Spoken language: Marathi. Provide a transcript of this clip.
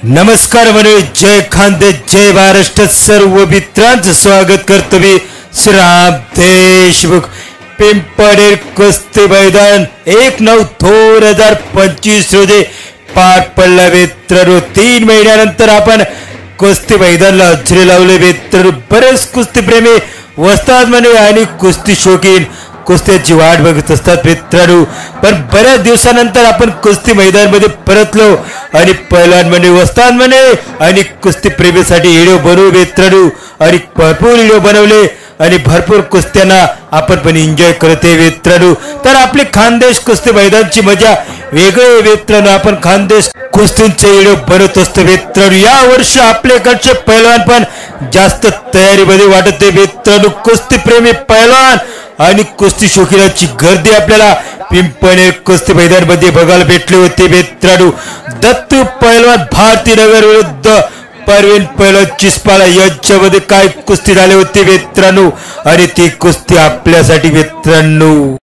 नमस्कार मंडळी, जय खानदेश, जय महाराष्ट्र. सर्व मित्रांचं स्वागत करतो मी श्रीराम देशमुख. पिंपळनेर कुस्ती मैदान 1/9/2025 रोजी पार पडला मित्रांनो. 3 महिन्यानंतर आपण कुस्ती मैदानाला हजेरी लावले मित्रांनो. बरेच कुस्तीप्रेमी, वस्ताद मंडळी आणि कुस्ती शौकीन कुस्त्याची वाट बघत असतात मित्रांनो. पण बऱ्याच दिवसानंतर आपण कुस्ती मैदानामध्ये परतलो आणि पहिलवान मंडळी, वस्ताद मंडळी आणि कुस्ती प्रेमीसाठी व्हिडिओ बनवू मित्रांनो. आणि भरपूर व्हिडिओ बनवले आणि भरपूर कुस्त्यांना आपण पण एन्जॉय करते मित्रांनो. तर आपली खानदेश कुस्ती मैदानची मजा वेगळी मित्रांनो. आपण खानदेश कुस्तींचे व्हिडिओ बनवत असतो मित्रांनो. या वर्षी आपल्याकडचे पैलवान पण जास्त तयारीमध्ये वाटते मित्रांनो. कुस्ती प्रेमी पैलवान आणि कुस्ती शौकीनाची गर्दी आपल्याला पिंपळनेर कुस्ती मैदानामध्ये बघायला भेटले होते मित्रांनो. दत्तू पैलवान भारतीनगर विरुद्ध परवीन पैलवान चिसपाला यांच्यामध्ये काय कुस्ती झाली होती मित्रांनो. आणि ती कुस्ती आपल्यासाठी मित्रांनो.